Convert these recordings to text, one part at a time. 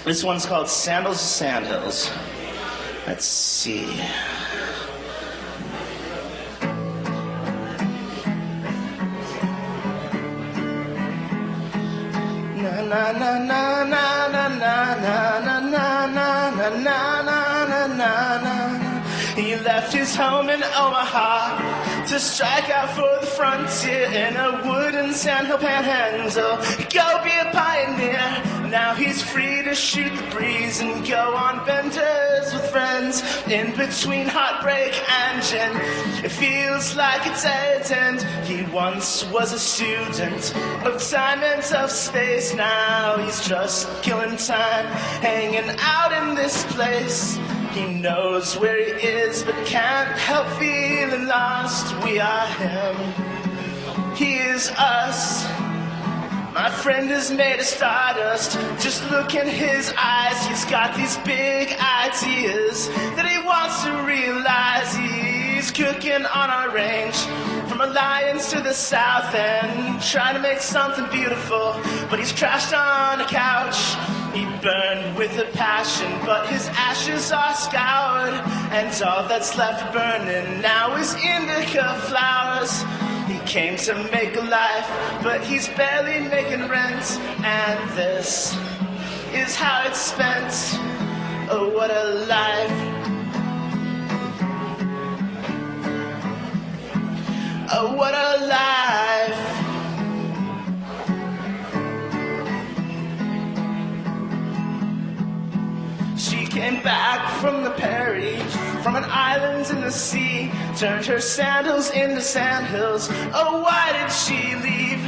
This one's called Sandals of Sandhills. Let's see. Na na na na na na na na na na na na na na na. He left his home in Omaha to strike out for the frontier in a wooden sandhill panhandle. Go be a pioneer. Now he's free to shoot the breeze and go on benders with friends. In between heartbreak and gin, it feels like a dead end. He once was a student of time and of space. Now he's just killing time, hanging out in this place. He knows where he is, but can't help feeling lost. We are him, he is us. My friend is made of stardust. Just look in his eyes. He's got these big ideas that he wants to realize. He's cooking on our range, from Alliance to the south end, trying to make something beautiful, but he's crashed on a couch. He burned with a passion, but his ashes are scoured, and all that's left burning now is indica flowers. He came to make a life, but he's barely making rent, and this is how it's spent. Oh, what a life. Oh, what a life. She came back from the prairie, from an island in the sea, turned her sandals into sandhills. Oh, why did she leave?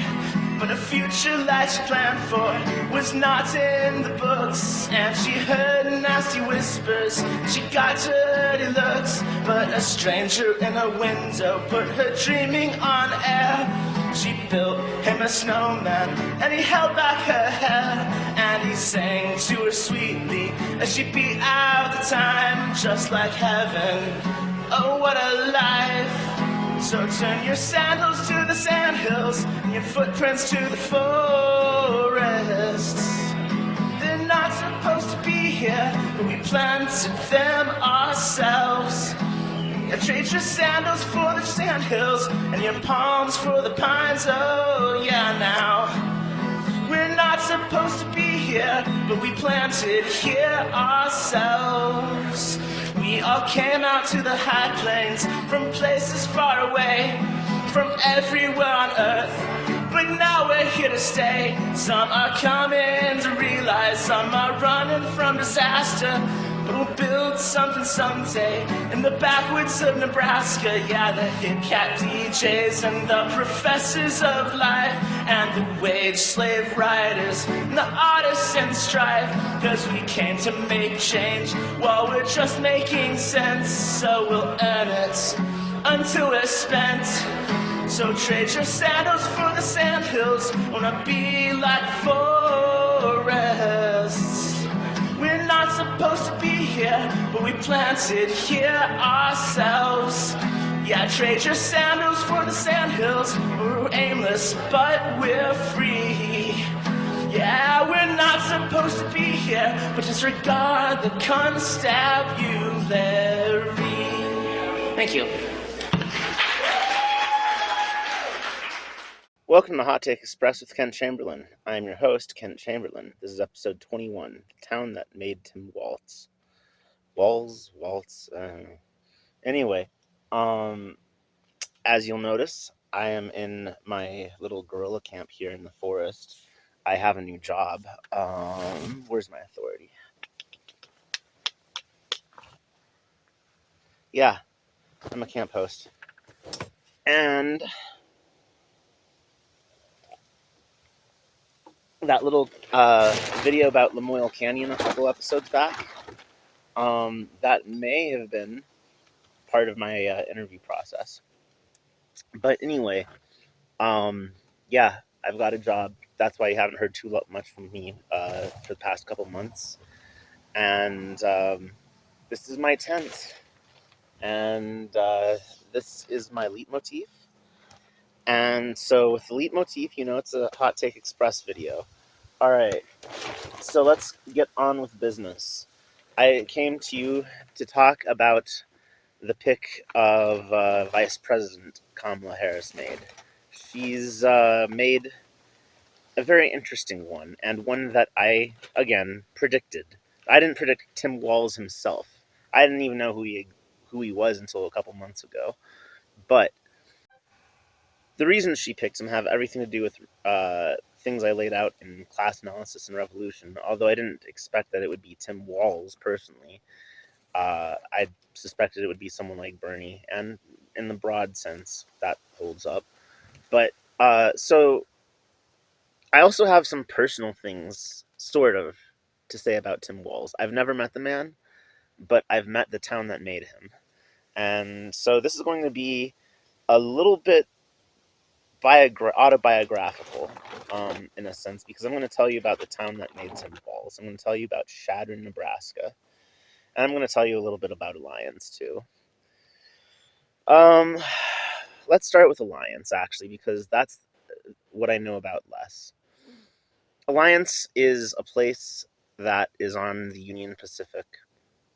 But a future life she planned for was not in the books, and she heard nasty whispers, she got dirty looks. But a stranger in a window put her dreaming on air. She built him a snowman, and he held back her hair, and he sang to her sweetly as she beat out the time, just like heaven. Oh, what a life. So turn your sandals to the sandhills, and your footprints to the forests. They're not supposed to be here, but we planted them ourselves. And trade your sandals for the sandhills, and your palms for the pines. Oh yeah, now we're not supposed to be here, but we planted here ourselves. We all came out to the high plains from places far away, from everywhere on earth, but now we're here to stay. Some are coming to realize, some are running from disaster, but we'll build something someday in the backwoods of Nebraska. Yeah, the hip cat DJs and the professors of life, and the wage slave riders and the artists in strife. Cause we came to make change while we're just making sense. So we'll earn it until we're spent. So trade your sandals for the sandhills. Wanna be like forests. We're not supposed to be here, but we planted here ourselves. Yeah, trade your sandals for the sandhills. We're aimless, but we're free. Yeah, we're not supposed to be here, but disregard the constabulary. Thank you. Welcome to Hot Take Express with Kent Chamberlain. I'm your host, Kent Chamberlain. This is episode 21, The Town That Made Tim Walz. Walz. Anyway, as you'll notice, I am in my little guerrilla camp here in the forest. I have a new job. Where's my authority? Yeah, I'm a camp host. And that little video about Lamoille Canyon a couple episodes back, that may have been part of my interview process. But anyway, yeah, I've got a job. That's why you haven't heard too much from me for the past couple months. And this is my tent. And this is my leitmotif. And so with the leitmotif, you know, it's a Hot Take Express video. All right, so let's get on with business. I came to you to talk about the pick of Vice President Kamala Harris made. She's made a very interesting one, and one that I, again, predicted. I didn't predict Tim Walz himself. I didn't even know who he was until a couple months ago. But the reasons she picked him have everything to do with things I laid out in class analysis and revolution. Although I didn't expect that it would be Tim Walz personally, I suspected it would be someone like Bernie, and in the broad sense, that holds up. But so I also have some personal things, sort of, to say about Tim Walz. I've never met the man, but I've met the town that made him. And so this is going to be a little bit autobiographical, in a sense, because I'm going to tell you about the town that made Tim Walz. I'm going to tell you about Chadron, Nebraska. And I'm going to tell you a little bit about Alliance, too. Um, let's start with Alliance, actually, because that's what I know about less. Alliance is a place that is on the Union Pacific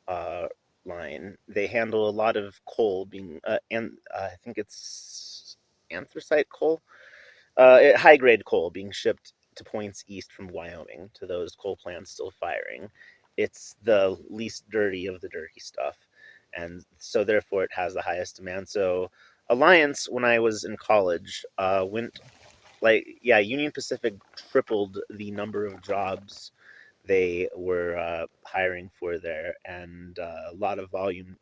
uh, line. They handle a lot of coal being, and I think it's anthracite coal, high grade coal being shipped to points east from Wyoming to those coal plants still firing. It's the least dirty of the dirty stuff, and so therefore it has the highest demand. So Alliance, when I was in college, went Union Pacific tripled the number of jobs they were hiring for there, and a lot of volume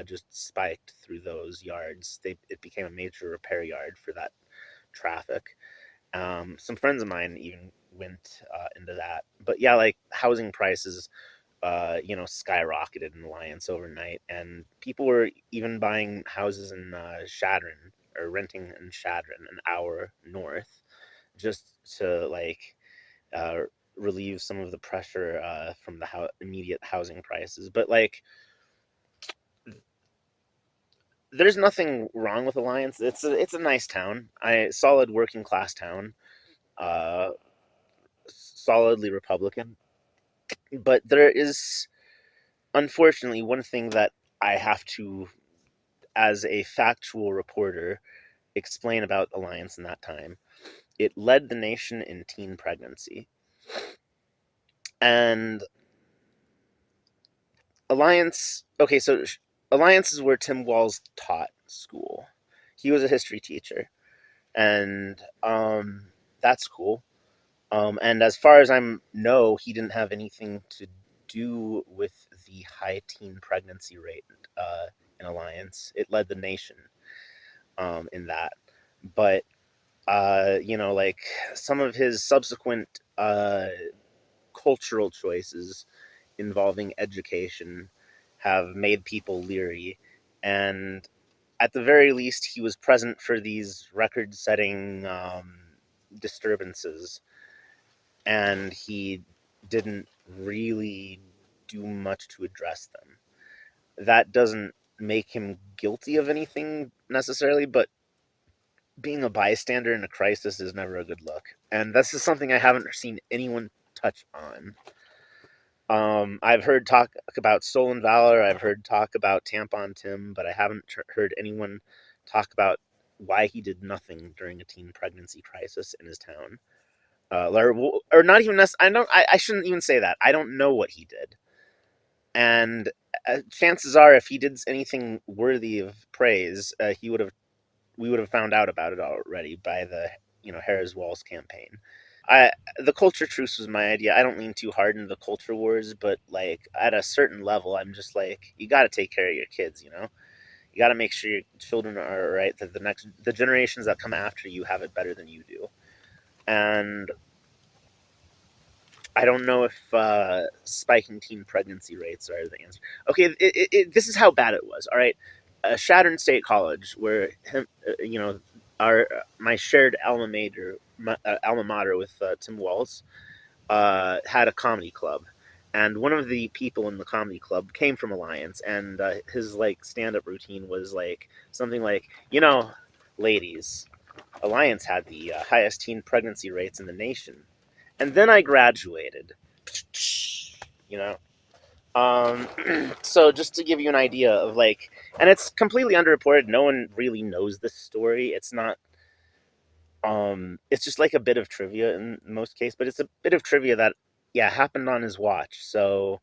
just spiked through those yards. It became a major repair yard for that traffic. Some friends of mine even went into that, but yeah, like housing prices, skyrocketed in Alliance overnight, and people were even buying houses in Chadron, or renting in Chadron, an hour north, just to uh, relieve some of the pressure from the immediate housing prices. But there's nothing wrong with Alliance. It's a nice town. Solid working class town. Uh, Solidly Republican. But there is, unfortunately, one thing that I have to, as a factual reporter, explain about Alliance in that time. It led the nation in teen pregnancy. And Alliance, okay, so Alliance is where Tim Walz taught school. He was a history teacher, and that's cool. And as far as I know, he didn't have anything to do with the high teen pregnancy rate in Alliance. It led the nation in that. But, like some of his subsequent cultural choices involving education have made people leery. And at the very least, he was present for these record setting disturbances, and he didn't really do much to address them. That doesn't make him guilty of anything necessarily, but being a bystander in a crisis is never a good look. And this is something I haven't seen anyone touch on. I've heard talk about Stolen Valor, I've heard talk about Tampon Tim, but I haven't heard anyone talk about why he did nothing during a teen pregnancy crisis in his town. Or not even necessarily. I shouldn't even say that. I don't know what he did, and chances are, if he did anything worthy of praise, we would have found out about it already by the Harris Walz campaign. The culture truce was my idea. I don't lean too hard into the culture wars, but like at a certain level, I'm just like, you got to take care of your kids. You got to make sure your children are all right. That the generations that come after you have it better than you do, and I don't know if spiking teen pregnancy rates are the answer. Okay, this is how bad it was. All right, Chadron State College, where our my shared alma mater with Tim Walz, had a comedy club, and one of the people in the comedy club came from Alliance, and his stand up routine was something like, ladies, Alliance had the highest teen pregnancy rates in the nation, And then I graduated. You know, so just to give you an idea of like, and it's completely underreported. No one really knows this story. It's not. It's just like a bit of trivia in most cases, but it's a bit of trivia that, yeah, happened on his watch. So,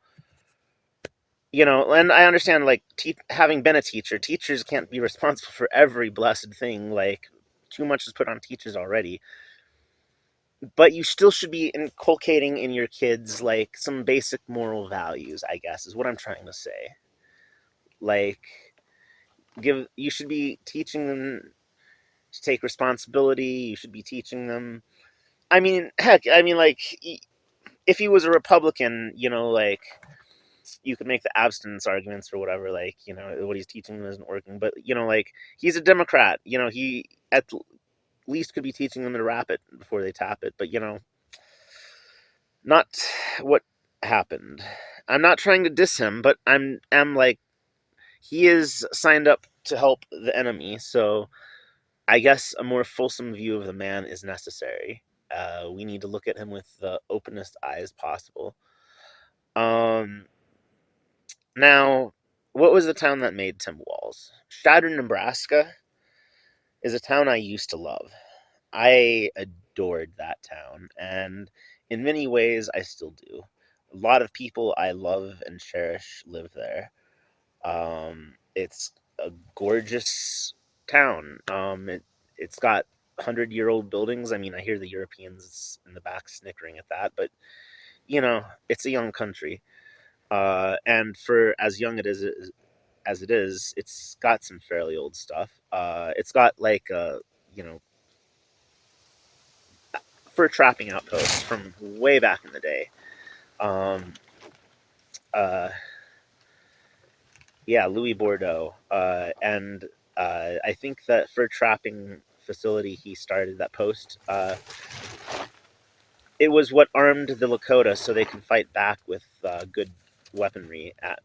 and I understand like having been a teacher, teachers can't be responsible for every blessed thing. Like, too much is put on teachers already. But you still should be inculcating in your kids like some basic moral values, I guess, is what I'm trying to say. Like, you should be teaching them to take responsibility. You should be teaching them. I mean, heck, I mean, like, if he was a Republican, like, you could make the abstinence arguments or whatever, like, what he's teaching them isn't working. But, like, he's a Democrat. He at least could be teaching them to wrap it before they tap it. But, not what happened. I'm not trying to diss him, but I'm like, he is signed up to help the enemy, so I guess a more fulsome view of the man is necessary. We need to look at him with the openest eyes possible. Um, Now, what was the town that made Tim Walz? Chadron, Nebraska is a town I used to love. I adored that town, and in many ways, I still do. A lot of people I love and cherish live there. It's a gorgeous town. It's got 100-year-old buildings. I mean, I hear the Europeans in the back snickering at that, but it's a young country, and for as young as it is, it's got some fairly old stuff. It's got like fur trapping outposts from way back in the day. Um, uh, yeah, Louis Bordeaux, and I think that fur trapping facility he started, that post, it was what armed the Lakota so they could fight back with good weaponry at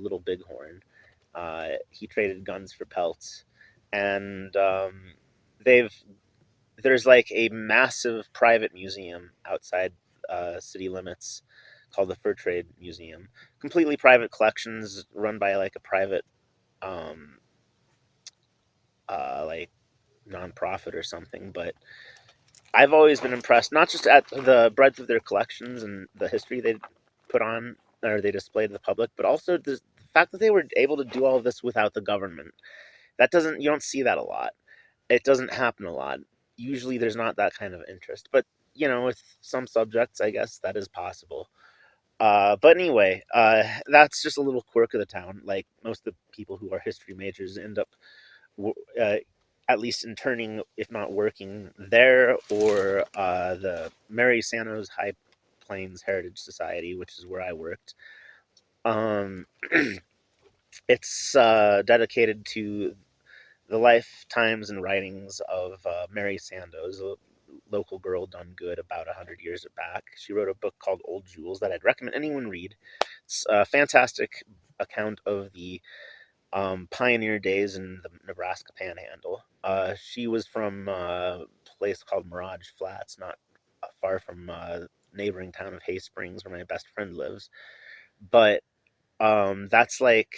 Little Bighorn. He traded guns for pelts, and they've there's like a massive private museum outside city limits called the Fur Trade Museum. Completely private collections run by like a private um, like nonprofit or something. But I've always been impressed, not just at the breadth of their collections and the history they put on or they displayed to the public, but also the fact that they were able to do all of this without the government. You don't see that a lot. It doesn't happen a lot. Usually there's not that kind of interest, but with some subjects, I guess that is possible. But anyway, that's just a little quirk of the town. Like, most of the people who are history majors end up uh, at least interning, if not working there, or the Mary Santos High Plains Heritage Society, which is where I worked. Um, it's dedicated to the lifetimes and writings of Mary Sandoz, a local girl done good about 100 years back. She wrote a book called Old Jewels that I'd recommend anyone read. It's a fantastic account of the pioneer days in the Nebraska Panhandle. She was from a place called Mirage Flats, not far from neighboring town of Hay Springs, where my best friend lives. But that's like,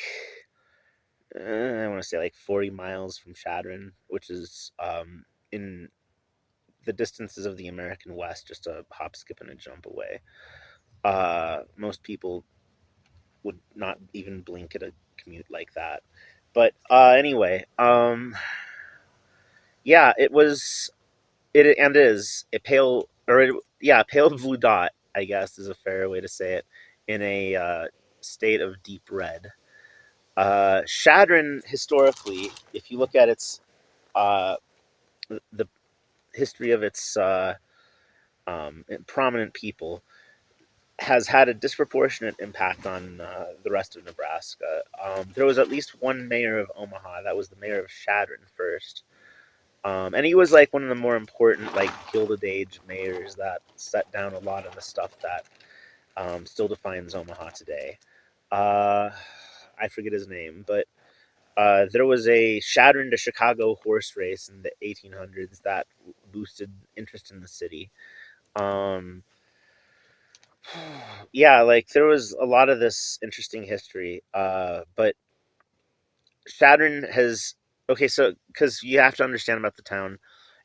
I want to say like 40 miles from Chadron, which is in the distances of the American West, just a hop, skip, and a jump away. Most people would not even blink at a commute like that. But anyway, yeah, it was it and is a pale or it, yeah, a pale blue dot, I guess is a fair way to say it, in a state of deep red. Chadron, historically, if you look at its uh, the history of its prominent people, has had a disproportionate impact on the rest of Nebraska. There was at least one mayor of Omaha that was the mayor of Chadron first. And he was like one of the more important, like, Gilded Age mayors that set down a lot of the stuff that still defines Omaha today. Uh, I forget his name, but there was a Chadron to Chicago horse race in the 1800s that boosted interest in the city. Um, Yeah, like there was a lot of this interesting history, but Chadron has okay, so because you have to understand about the town,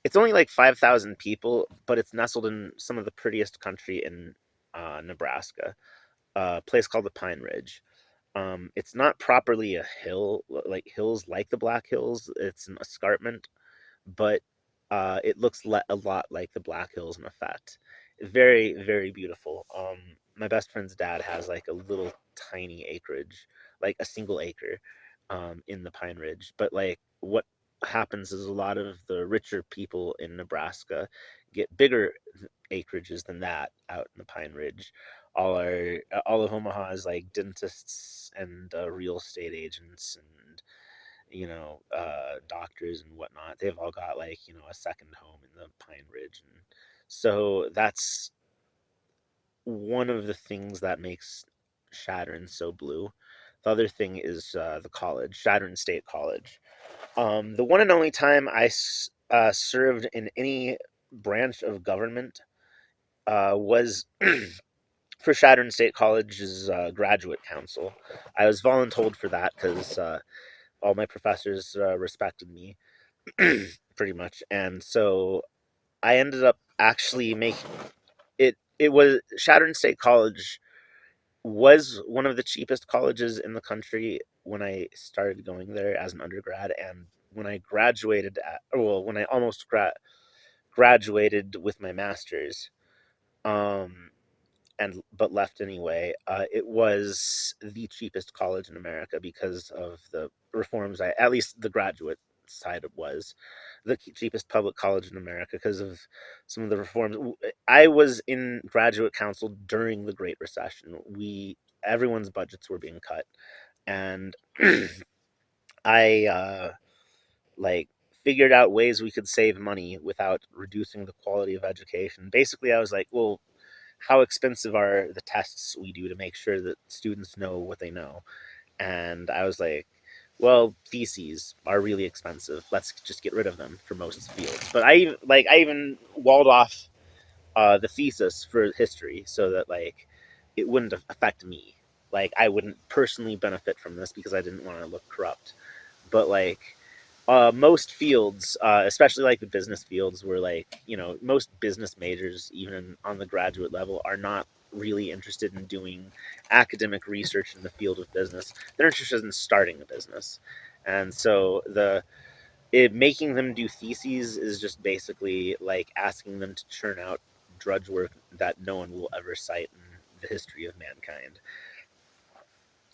it's only like 5,000 people, but it's nestled in some of the prettiest country in Nebraska, a place called the Pine Ridge. It's not properly a hill, like hills like the Black Hills. It's an escarpment, but it looks a lot like the Black Hills in effect. Very, very beautiful. My best friend's dad has like a little tiny acreage, like a single acre, in the Pine Ridge. But like what happens is a lot of the richer people in Nebraska get bigger acreages than that out in the Pine Ridge. All of Omaha is like dentists and real estate agents and doctors and whatnot. They've all got like, a second home in the Pine Ridge. And so that's one of the things that makes Chadron so blue. The other thing is the college, Chadron State College. The one and only time served in any branch of government was for Chadron State College's graduate council. I was voluntold for that because all my professors respected me pretty much, and so I ended up actually making it. It was Chadron State College was one of the cheapest colleges in the country when I started going there as an undergrad, and when I graduated, when I almost graduated with my master's, um, and but left anyway. It was the cheapest college in America because of the reforms. At least the graduate side it was the cheapest public college in America because of some of the reforms. I was in graduate council during the Great Recession. Everyone's budgets were being cut, and I like figured out ways we could save money without reducing the quality of education. Basically, I was like, well, how expensive are the tests we do to make sure that students know what they know? And I was like, well, theses are really expensive. Let's just get rid of them for most fields. But I even walled off the thesis for history so that like it wouldn't affect me. Like I wouldn't personally benefit from this because I didn't want to look corrupt. But like most fields, especially like the business fields, where like most business majors, even on the graduate level, are not really interested in doing academic research in the field of business. They're interested in starting a business, and so making them do theses is just basically like asking them to churn out drudge work that no one will ever cite in the history of mankind.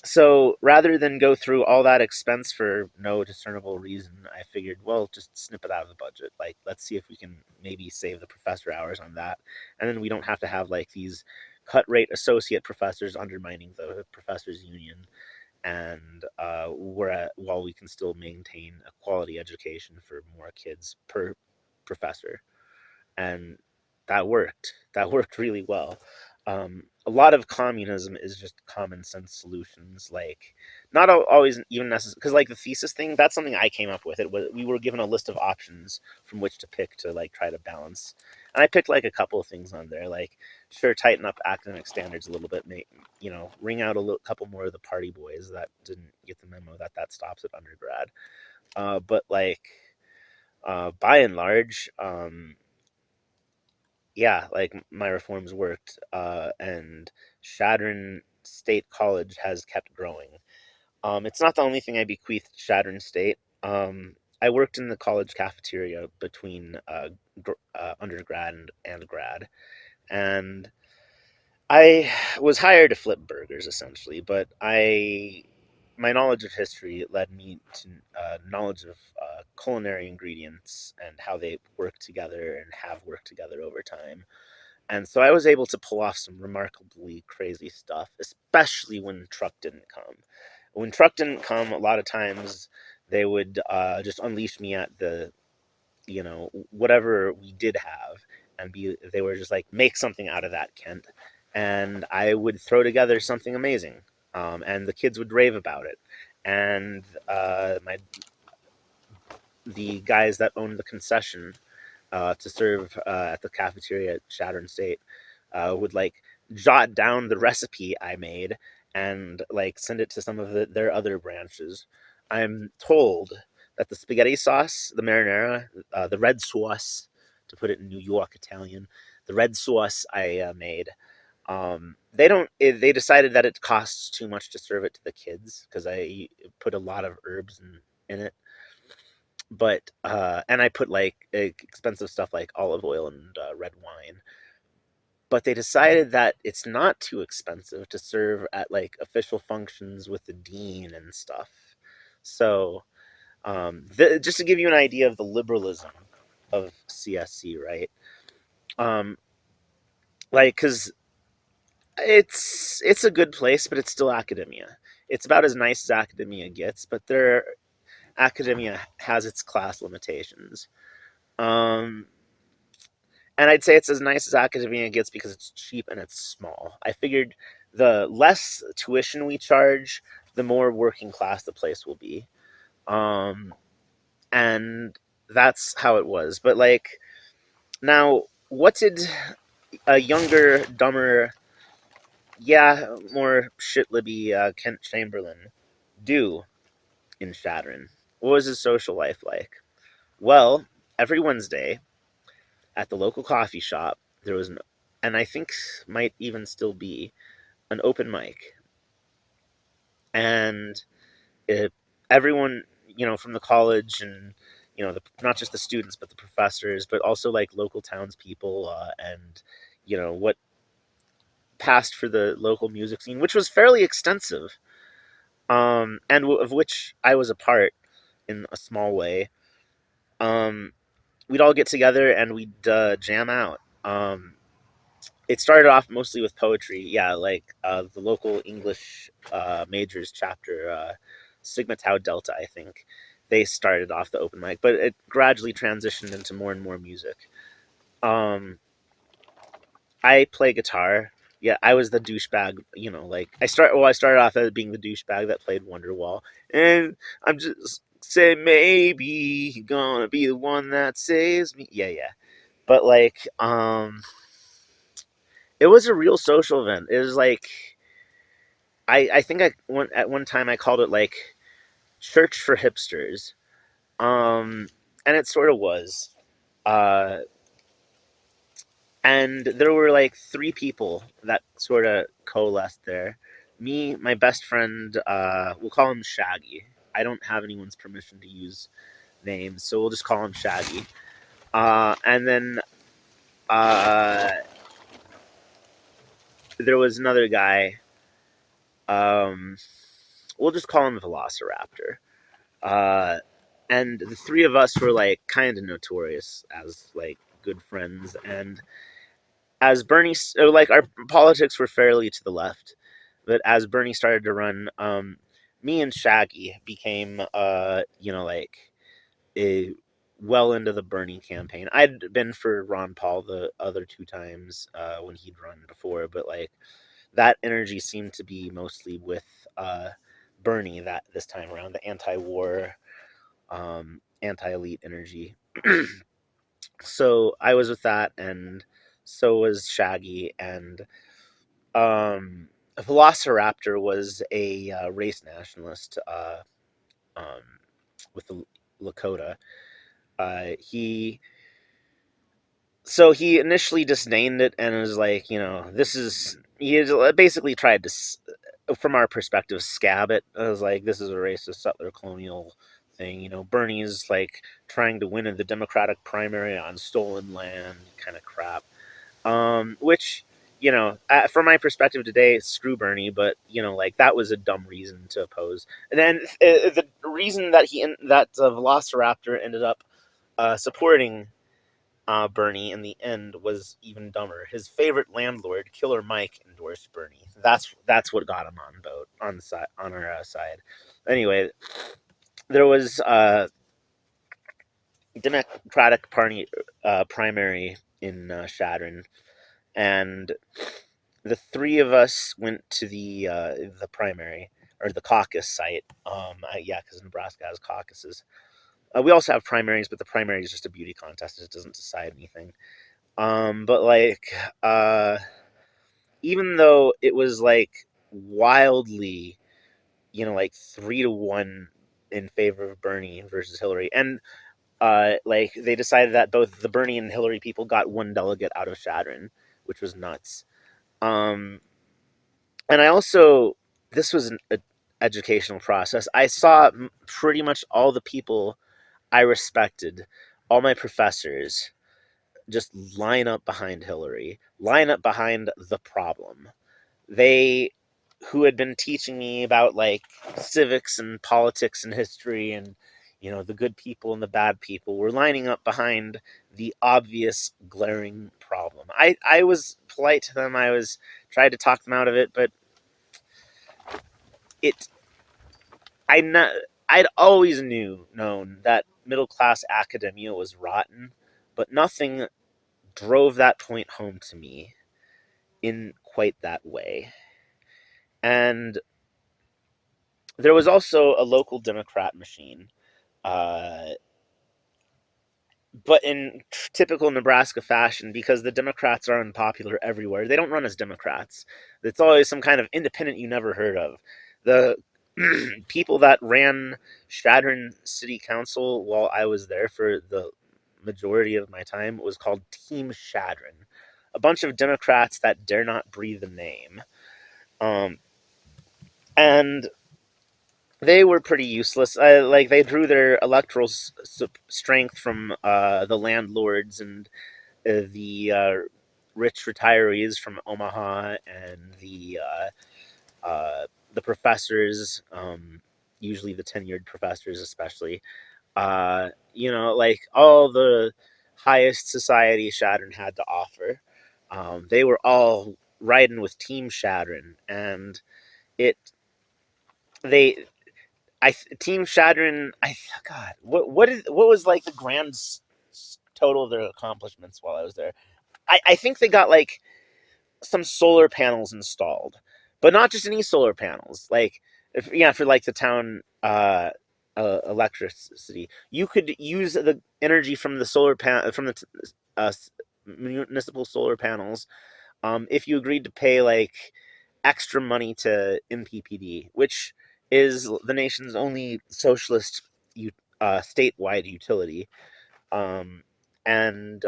So rather than go through all that expense for no discernible reason, I figured, well, just snip it out of the budget. Like, let's see if we can maybe save the professor hours on that. And then we don't have to have like these cut rate associate professors undermining the professors union. And while we can still maintain a quality education for more kids per professor, and that worked. That worked really well. A lot of communism is just common sense solutions, like not always even necessary. Because like the thesis thing, that's something I came up with. It was we were given a list of options from which to pick to like try to balance, and I picked like a couple of things on there, like sure tighten up academic standards a little bit, ring out couple more of the party boys that didn't get the memo that stops at undergrad, but like by and large. Yeah, like my reforms worked, and Chadron State College has kept growing. It's not the only thing I bequeathed Chadron State. I worked in the college cafeteria between undergrad and grad, and I was hired to flip burgers essentially, but my knowledge of history led me to knowledge of culinary ingredients and how they work together and have worked together over time. And so I was able to pull off some remarkably crazy stuff, especially when truck didn't come. When truck didn't come, a lot of times they would just unleash me at whatever we did have, and they were just like, make something out of that, Kent. And I would throw together something amazing, and the kids would rave about it. And the guys that owned the concession to serve at the cafeteria at Chadron State would like jot down the recipe I made and like send it to some of their other branches. I'm told that the spaghetti sauce, the marinara, the red sauce, to put it in New York Italian, the red sauce I made. They don't. They decided that it costs too much to serve it to the kids because I put a lot of herbs in it. But and I put like expensive stuff like olive oil and red wine. But they decided that it's not too expensive to serve at like official functions with the dean and stuff. So just to give you an idea of the liberalism of CSC, right? Um, like, because it's a good place, but it's still academia. It's about as nice as academia gets, but their academia has its class limitations. Um, and I'd say it's as nice as academia gets because it's cheap and it's small. I figured the less tuition we charge, the more working class the place will be. Um, and that's how it was. But like now, what did a younger, dumber, yeah, more shit libby Kent Chamberlain do in Chadron? What was his social life like? Well, every Wednesday at the local coffee shop, there was an, and I think might even still be, an open mic. And it, everyone, from the college and, not just the students, but the professors, but also like local townspeople and, what passed for the local music scene, which was fairly extensive, and of which I was a part in a small way. Um, we'd all get together and we'd jam out. It started off mostly with poetry. Yeah, like the local English majors chapter, Sigma Tau Delta, I think. They started off the open mic, but it gradually transitioned into more and more music. Um, I play guitar. Yeah, I was the douchebag. Like I started off as being the douchebag that played Wonderwall, and I'm just saying maybe you're gonna be the one that saves me. Yeah, yeah. But like, it was a real social event. It was like I think at one time I called it like church for hipsters, and it sort of was. Uh, and there were like three people that sort of coalesced there. Me, my best friend, we'll call him Shaggy. I don't have anyone's permission to use names, so we'll just call him Shaggy. And then uh, there was another guy. Um, we'll just call him Velociraptor. Uh, and the three of us were like kind of notorious as like good friends. And as Bernie, like our politics were fairly to the left, but as Bernie started to run, me and Shaggy became, like a well into the Bernie campaign. I'd been for Ron Paul the other two times when he'd run before, but like that energy seemed to be mostly with Bernie that this time around, the anti-war, anti-elite energy. So I was with that, and so was Shaggy, and Velociraptor was a race nationalist um, with the Lakota. He he initially disdained it and was like, this is he had basically tried to, from our perspective, scab it. I was like, this is a racist settler colonial thing. Bernie's like trying to win in the Democratic primary on stolen land, kind of crap. Which, from my perspective today, screw Bernie, but like that was a dumb reason to oppose. And then the reason that Velociraptor ended up supporting Bernie in the end was even dumber. His favorite landlord, Killer Mike, endorsed Bernie. That's what got him on boat on the side on our side. Anyway, there was Democratic Party primary in Chadron, and the three of us went to the primary or the caucus site. Yeah, because Nebraska has caucuses. We also have primaries, but the primary is just a beauty contest. It doesn't decide anything. But like, even though it was like wildly, like 3-1 in favor of Bernie versus Hillary, and like they decided that both the Bernie and Hillary people got one delegate out of Chadron, which was nuts. Um, and I also, this was an educational process. I saw pretty much all the people I respected, all my professors, just line up behind Hillary, line up behind the problem. They, who had been teaching me about like civics and politics and history and the good people and the bad people, were lining up behind the obvious glaring problem. I was polite to them. I was tried to talk them out of it, but it I not I'd always known that middle class academia was rotten, but nothing drove that point home to me in quite that way. And there was also a local Democrat machine, uh, but in typical Nebraska fashion, because the Democrats are unpopular everywhere, they don't run as Democrats. It's always some kind of independent you never heard of. The people that ran Chadron City Council while I was there for the majority of my time was called Team Chadron. A bunch of Democrats that dare not breathe the name. And they were pretty useless. Like they drew their electoral strength from the landlords and the rich retirees from Omaha and the professors, usually the tenured professors, especially. Like all the highest society Chadron had to offer. They were all riding with Team Chadron, and it they Team Chadron. God, what was like the grand total of their accomplishments while I was there? I think they got like some solar panels installed, but not just any solar panels. Like, for like the town electricity, you could use the energy from the from the municipal solar panels, if you agreed to pay like extra money to NPPD, which is the nation's only socialist statewide utility, um, and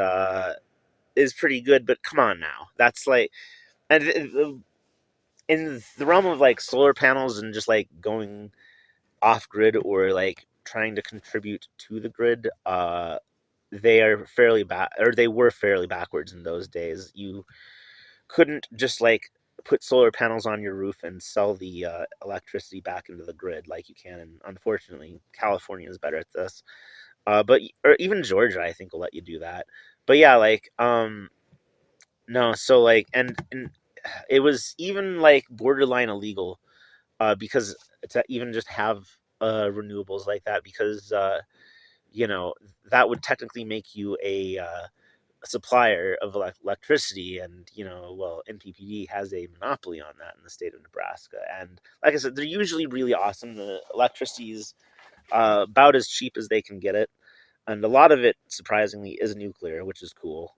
is pretty good. But come on now, that's like, and in the realm of like solar panels and just like going off grid or like trying to contribute to the grid, they are fairly bad, or they were fairly backwards in those days. You couldn't just like put solar panels on your roof and sell the electricity back into the grid like you can. And unfortunately, California is better at this. But or even Georgia, I think, will let you do that. But yeah, like no, so like and it was even like borderline illegal, because to even just have renewables like that, because you know that would technically make you a supplier of electricity, and well, NPPD has a monopoly on that in the state of Nebraska. And like I said, they're usually really awesome. The electricity is about as cheap as they can get it, and a lot of it, surprisingly, is nuclear, which is cool.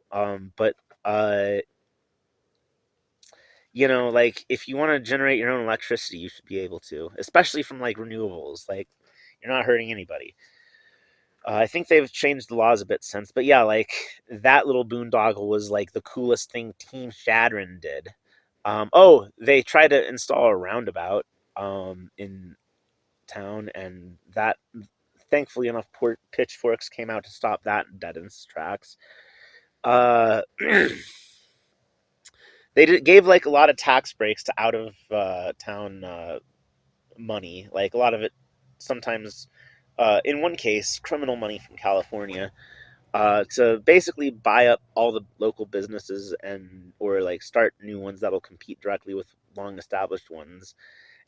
But uh, like if you want to generate your own electricity, you should be able to, especially from like renewables. Like you're not hurting anybody. I think they've changed the laws a bit since, but yeah, like that little boondoggle was like the coolest thing Team Chadron did. Oh, they tried to install a roundabout in town, and that, thankfully enough, pitchforks came out to stop that dead in its tracks. They gave like a lot of tax breaks to out of town money, like a lot of it sometimes, in one case, criminal money from California, to basically buy up all the local businesses and or like start new ones that'll compete directly with long established ones.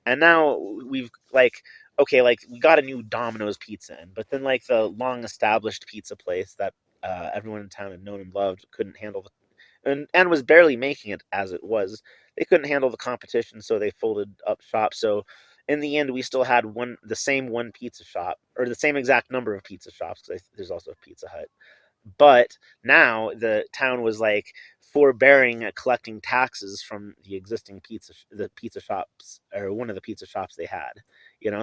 And now we've like, okay, like we got a new Domino's pizza in, but then like the long established pizza place that everyone in town had known and loved couldn't handle and was barely making it as it was. They couldn't handle the competition, so they folded up shop. So in the end, we still had the same one pizza shop, or the same exact number of pizza shops, because there's also a Pizza Hut. But now the town was like forbearing at collecting taxes from the existing pizza shops, or one of the pizza shops they had.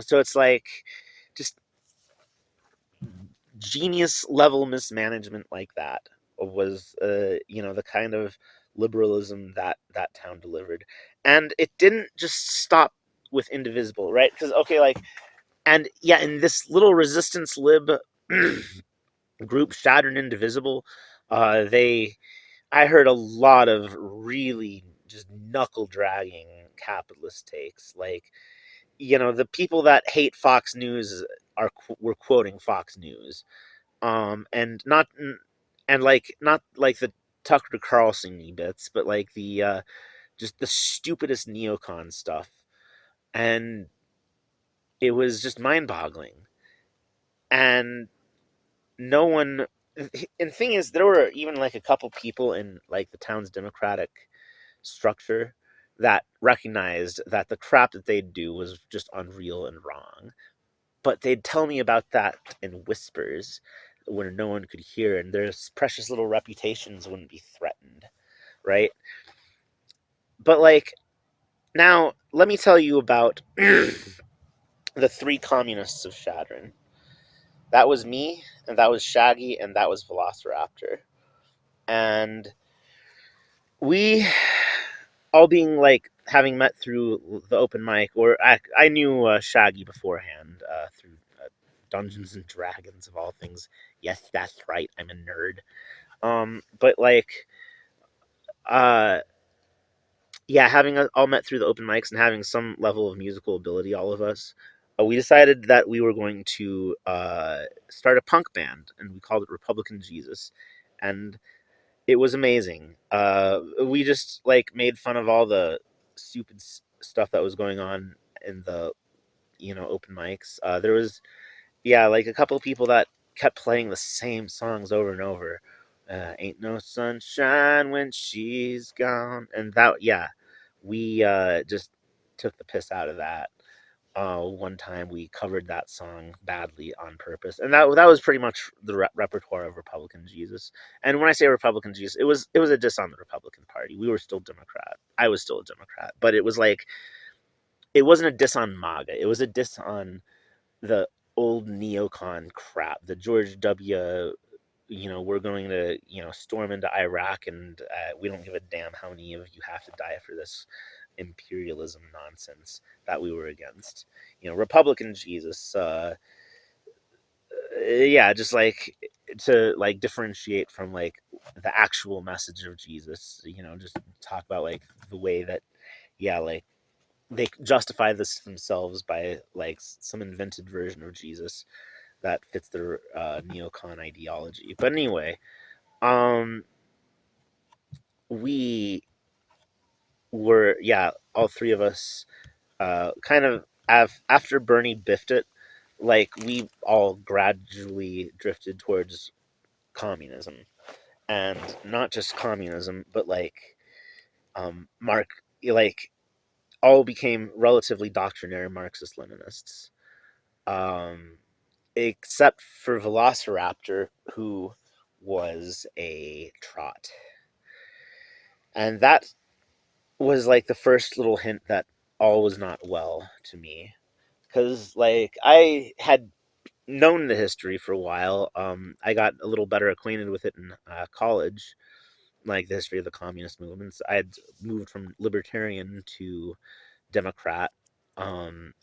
So it's like just genius level mismanagement like that was the kind of liberalism that town delivered. And it didn't just stop with Indivisible, right? Because okay, like, and yeah, in this little resistance lib group, Chadron Indivisible, they I heard a lot of really just knuckle dragging capitalist takes. Like, the people that hate Fox News were quoting Fox News, and not like the Tucker Carlson bits, but like the just the stupidest neocon stuff, and it was just mind boggling. And no one, and the thing is, there were even like a couple people in like the town's Democratic structure that recognized that the crap that they'd do was just unreal and wrong. But they'd tell me about that in whispers when no one could hear, and their precious little reputations wouldn't be threatened, right? But like, now let me tell you about the three communists of Chadron. That was me, and that was Shaggy, and that was Velociraptor. And we all being like having met through the open mic, or I knew Shaggy beforehand through Dungeons and Dragons of all things. Yes, that's right, I'm a nerd. But like, uh, yeah, having all met through the open mics and having some level of musical ability, all of us, we decided that we were going to start a punk band, and we called it Republican Jesus, and it was amazing. We just like made fun of all the stupid stuff that was going on in the open mics. There was like a couple of people that kept playing the same songs over and over. Ain't no sunshine when she's gone, and that we just took the piss out of that. One time we covered that song badly on purpose, and that was pretty much the repertoire of Republican Jesus. And when I say Republican Jesus, it was a diss on the Republican Party. We were still Democrat. I was still a Democrat, but it was like, it wasn't a diss on MAGA. It was a diss on the old neocon crap. The George W. We're going to storm into Iraq, and we don't give a damn how many of you have to die for this imperialism nonsense that we were against. Republican Jesus, just like to like differentiate from like the actual message of Jesus. Just talk about like the way that like they justify this themselves by like some invented version of Jesus that fits their neocon ideology. But anyway, we were all three of us kind of after Bernie biffed it, like we all gradually drifted towards communism, and not just communism, but like Mark, like all became relatively doctrinaire Marxist Leninists, except for Velociraptor, who was a trot, and that was like the first little hint that all was not well to me, because like I had known the history for a while. I got a little better acquainted with it in college, like the history of the communist movements. I had moved from libertarian to Democrat, um,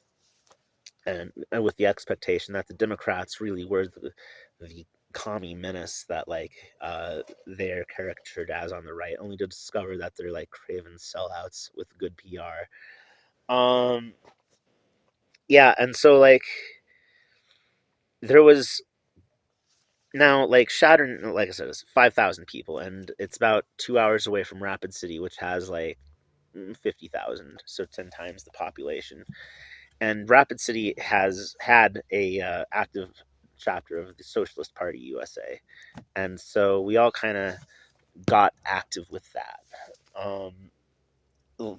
and with the expectation that the Democrats really were the commie menace that like they're caricatured as on the right, only to discover that they're like craven sellouts with good PR. Um, and so like there was now like Chadron, like I said, is 5,000 people, and it's about 2 hours away from Rapid City, which has like 50,000, so 10 times the population. And Rapid City has had a active chapter of the Socialist Party USA, and so we all kind of got active with that.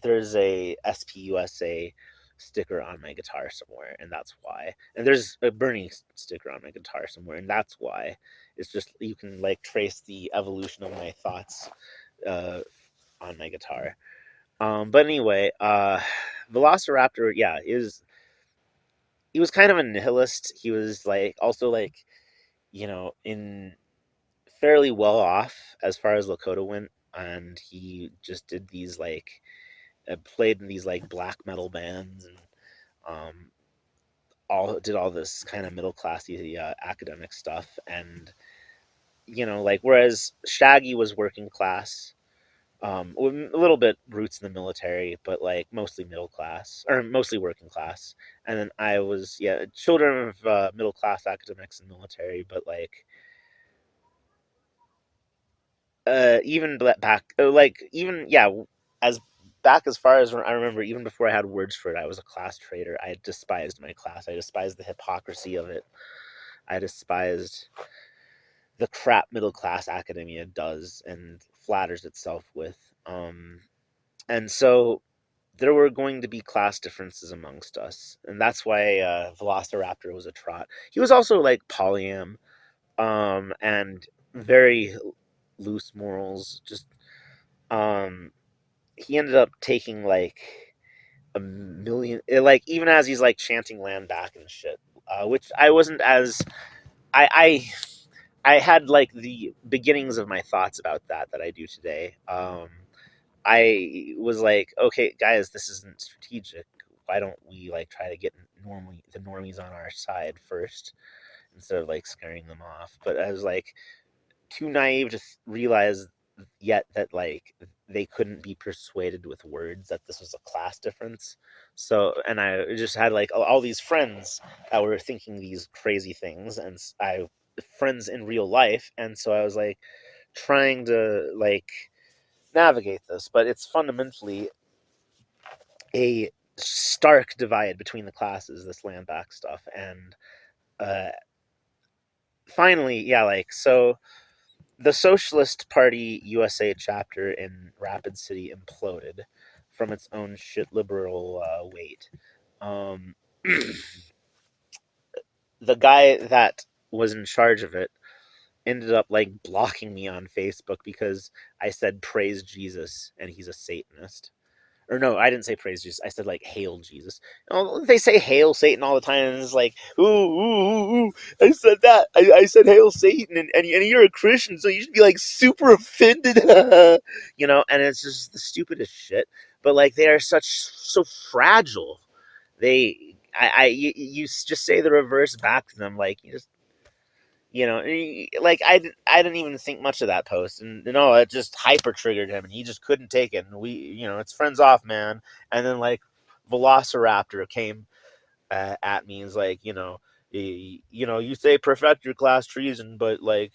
There's a SPUSA sticker on my guitar somewhere, and that's why. And there's a Bernie sticker on my guitar somewhere, and that's why. It's just you can like trace the evolution of my thoughts uh, on my guitar. But anyway, Velociraptor, yeah, he was kind of a nihilist. He was like also like, in fairly well off as far as Lakota went, and he just did these like played in these like black metal bands, and um, all this kind of middle classy academic stuff, and like whereas Shaggy was working class, with a little bit roots in the military, but like mostly middle class or mostly working class, and then I was children of middle class academics and military, but like even back like even as back as far as I remember, even before I had words for it, I was a class traitor. I despised my class. I despised the hypocrisy of it. I despised the crap middle class academia does and flatters itself with. And so there were going to be class differences amongst us, and that's why Velociraptor was a trot. He was also like polyam, and very loose morals. Just he ended up taking like a million, like even as he's like chanting land back and shit, which I wasn't as I had like the beginnings of my thoughts about that I do today. I was like, okay, guys, this isn't strategic. Why don't we like try to get normally the normies on our side first instead of like scaring them off? But I was like too naive to realize yet that like they couldn't be persuaded with words that this was a class difference. So, and I just had like all these friends that were thinking these crazy things, and I friends in real life, and so I was like trying to like navigate this, but it's fundamentally a stark divide between the classes, this land back stuff, and uh finally, like so the Socialist Party USA chapter in Rapid City imploded from its own shit liberal weight. Um, the guy that was in charge of it ended up like blocking me on Facebook because I said praise Jesus and he's a Satanist. Or no, I didn't say praise Jesus. I said like hail Jesus. They say hail Satan all the time, and it's like, ooh, I said that. I said hail Satan, and you're a Christian, so you should be like super offended, And it's just the stupidest shit. But like they are so fragile. You just say the reverse back to them, like you just like I didn't even think much of that post, and it just hyper triggered him, and he just couldn't take it, and we, it's friends off, man. And then like Velociraptor came at me, and was like, you say perfect your class treason, but like,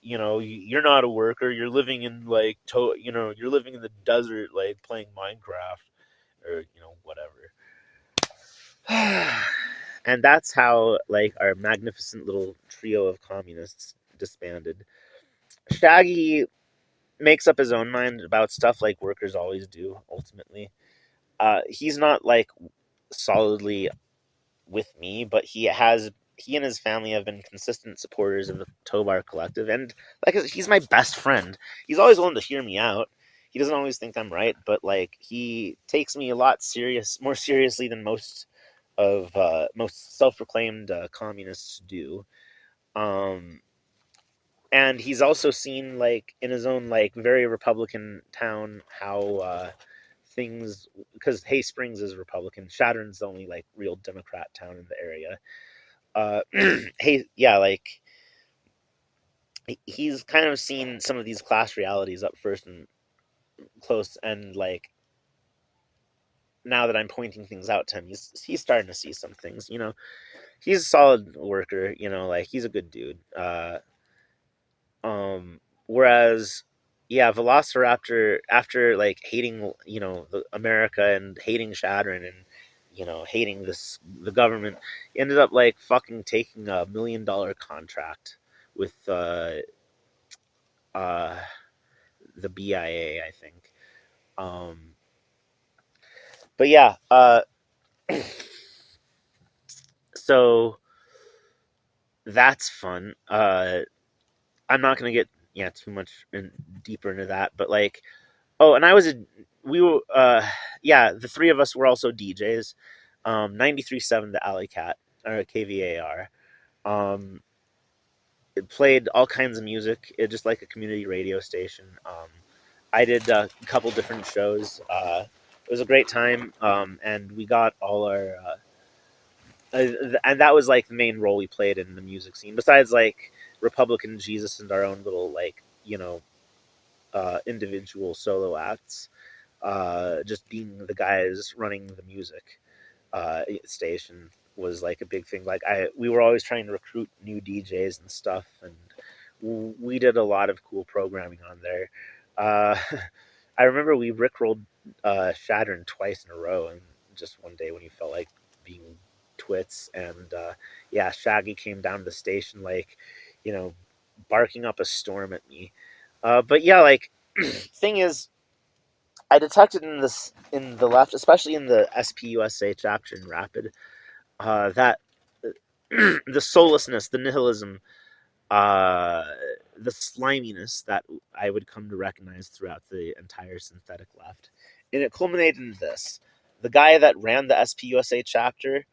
you're not a worker, you're living in like you're living in the desert, like playing Minecraft, or whatever. And that's how like our magnificent little trio of communists disbanded. Shaggy makes up his own mind about stuff like workers always do. Ultimately, he's not like solidly with me, but he and his family have been consistent supporters of the Tobar Collective, and like he's my best friend. He's always willing to hear me out. He doesn't always think I'm right, but like he takes me a lot more seriously than most self-proclaimed communists do. Um, and he's also seen like in his own like very Republican town how things, because Hay Springs is Republican. Chadron's the only like real Democrat town in the area. Like he's kind of seen some of these class realities up first and close, and like now that I'm pointing things out to him, he's starting to see some things. He's a solid worker. Like he's a good dude. Whereas, Velociraptor, after like hating, America, and hating Chadron, and hating the government, ended up like fucking taking $1 million contract with uh, the BIA, I think. Um, but so that's fun. I'm not gonna get too much deeper into that. But like, oh, and we were, the three of us were also DJs. 93.7 the Alley Cat, or KVAR. Um, it played all kinds of music, just like a community radio station. I did a couple different shows. It was a great time, and we got all our. And that was like the main role we played in the music scene. Besides like Republican Jesus and our own little like individual solo acts, just being the guys running the music station was like a big thing. Like we were always trying to recruit new DJs and stuff, and we did a lot of cool programming on there. Uh, I remember we rickrolled Chadron twice in a row, and just one day when he felt like being twits, and yeah, Shaggy came down to the station like, you know, barking up a storm at me. But yeah, like thing is, I detected in the left, especially in the SPUSA chapter in Rapid, that the soullessness, the nihilism, uh, the sliminess that I would come to recognize throughout the entire synthetic left, and it culminated in this: the guy that ran the SPUSA chapter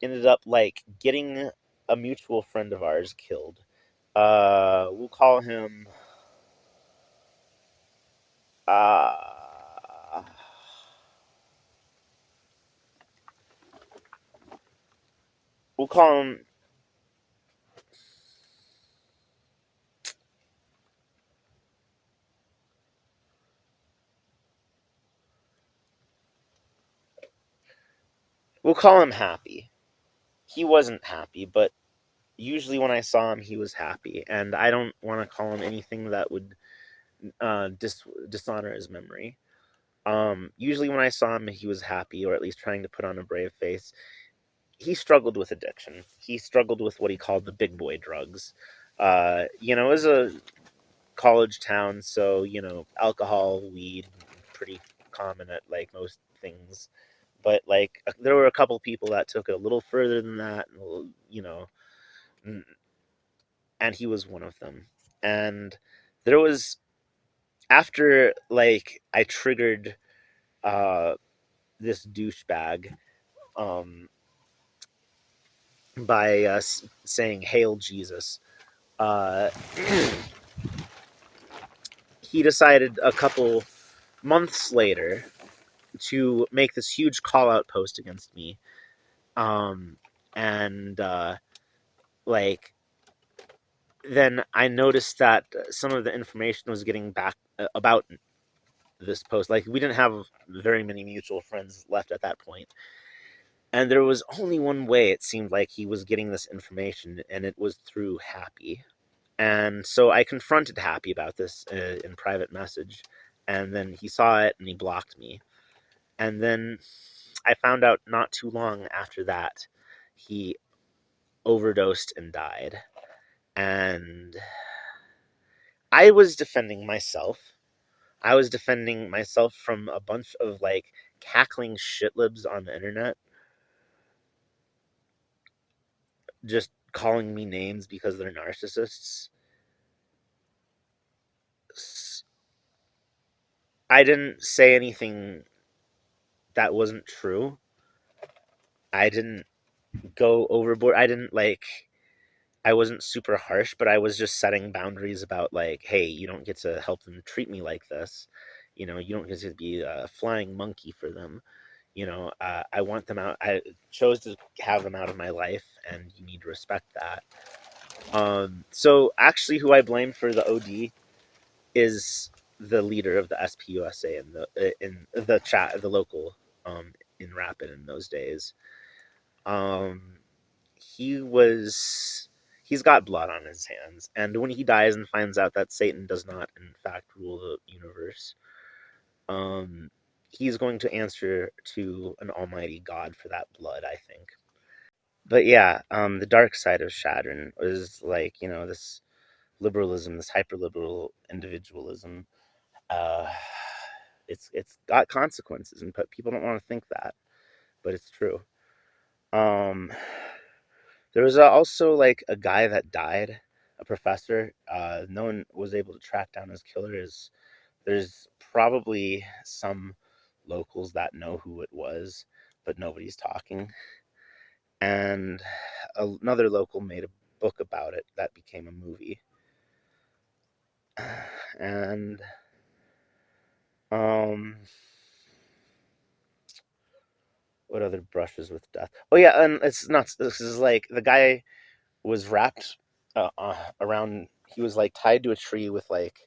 ended up like getting a mutual friend of ours killed. We'll call him. Uh, we'll call him. We'll call him Happy. He wasn't happy, but usually when I saw him, he was happy, and I don't want to call him anything that would dishonor his memory. Usually when I saw him, he was happy, or at least trying to put on a brave face. He struggled with addiction. He struggled with what he called the big boy drugs. It was a college town, so alcohol, weed, pretty common at like most things. But like, there were a couple people that took it a little further than that, and he was one of them. And there was after like I triggered uh, this douchebag um, by saying "Hail Jesus." Uh, he decided a couple months later to make this huge call out post against me, um, and like then I noticed that some of the information was getting back about this post. Like, we didn't have very many mutual friends left at that point, and there was only one way it seemed like he was getting this information, and it was through Happy. And so I confronted Happy about this in private message, and then he saw it and he blocked me. And then I found out not too long after that he overdosed and died. And I was defending myself. I was defending myself from a bunch of like cackling shitlibs on the internet, just calling me names because they're narcissists. I didn't say anything that wasn't true. I didn't go overboard. I wasn't super harsh, but I was just setting boundaries about like, hey, you don't get to help them treat me like this. You don't get to be a flying monkey for them. I want them out. I chose to have them out of my life, and you need to respect that. So actually, who I blame for the OD is the leader of the SPUSA in the chat, the local in Rapid in those days. Um, he's got blood on his hands, and when he dies and finds out that Satan does not, in fact, rule the universe, he's going to answer to an almighty God for that blood, I think. But yeah, the dark side of Chadron was like, this liberalism, this hyper liberal individualism. Uh, it's got consequences, and people don't want to think that, but it's true. Um, there was also like a guy that died, a professor. No one was able to track down his killer. There's probably some locals that know who it was, but nobody's talking. And another local made a book about it that became a movie. And what other brushes with death? Oh yeah, and it's nuts. This is like the guy was wrapped around. He was like tied to a tree with like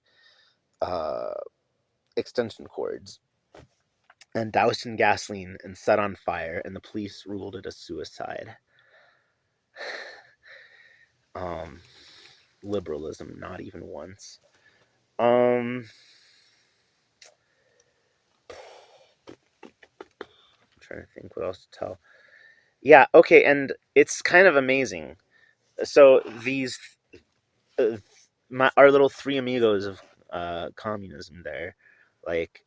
uh, extension cords and doused in gasoline and set on fire, and the police ruled it a suicide. Um, Liberalism, not even once. I'm trying to think what else to tell. Yeah, okay, and it's kind of amazing. So these, our little three amigos of communism there, like,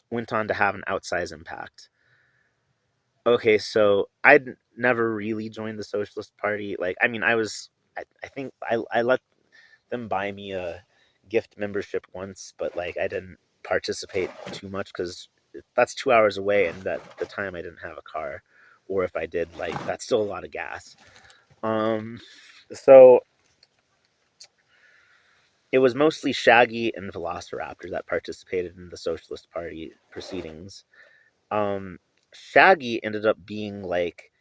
went on to have an outsized impact. Okay, so I'd never really joined the Socialist Party. Like, I mean, I think I let them buy me a gift membership once, but like I didn't participate too much because that's 2 hours away, and at the time I didn't have a car, or if I did, like that's still a lot of gas. So it was mostly Shaggy and Velociraptor that participated in the Socialist Party proceedings. Shaggy ended up being like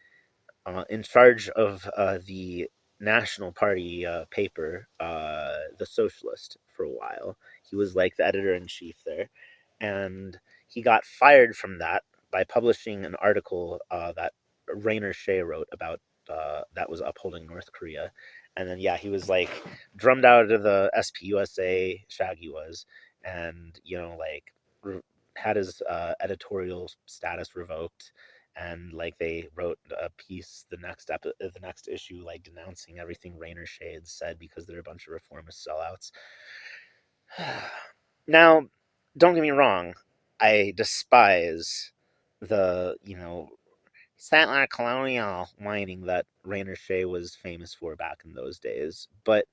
in charge of the National Party paper, The Socialist, for a while. He was like the editor in chief there. And he got fired from that by publishing an article that Rainer Shea wrote about that was upholding North Korea. And then, yeah, he was like drummed out of the SPUSA, Shaggy was, and, like had his editorial status revoked, and like they wrote a piece the next issue, like denouncing everything Rainer Shea had said because they're a bunch of reformist sellouts. Now, don't get me wrong, I despise the settler colonial whining that Rainer Shea was famous for back in those days, but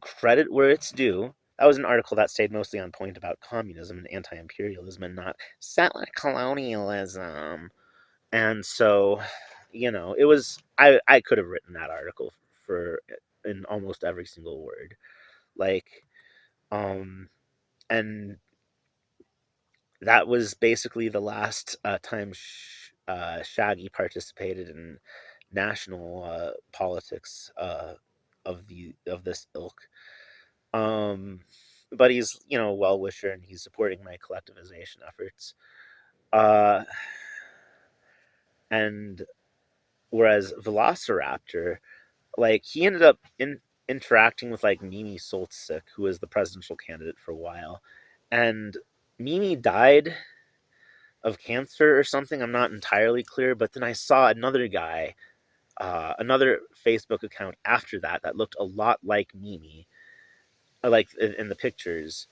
credit where it's due. That was an article that stayed mostly on point about communism and anti-imperialism and not settler colonialism. And so, it was I could have written that article for in almost every single word. Like, and that was basically the last time Shaggy participated in national politics of this ilk. But he's a well wisher, and he's supporting my collectivization efforts. Uh, and whereas Velociraptor, like he ended up interacting with like Mimi Soltzik, who was the presidential candidate for a while, and Mimi died of cancer or something. I'm not entirely clear, but then I saw another guy, another Facebook account after that looked a lot like Mimi, like in the pictures,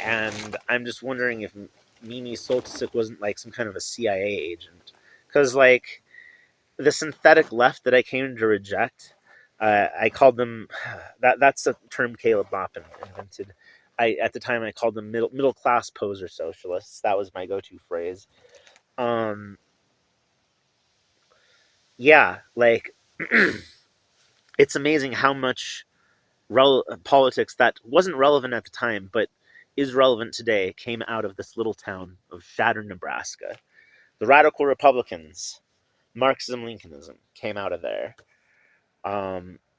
and I'm just wondering if Mimi Soltzik wasn't like some kind of a CIA agent, because like the synthetic left that I came to reject, I called them that's a term Caleb Boppin invented. At the time I called them middle class poser socialists. That was my go-to phrase. Yeah, like it's amazing how much politics that wasn't relevant at the time, but is relevant today, came out of this little town of Chadron, Nebraska. The radical Republicans, Marxism, Lincolnism came out of there.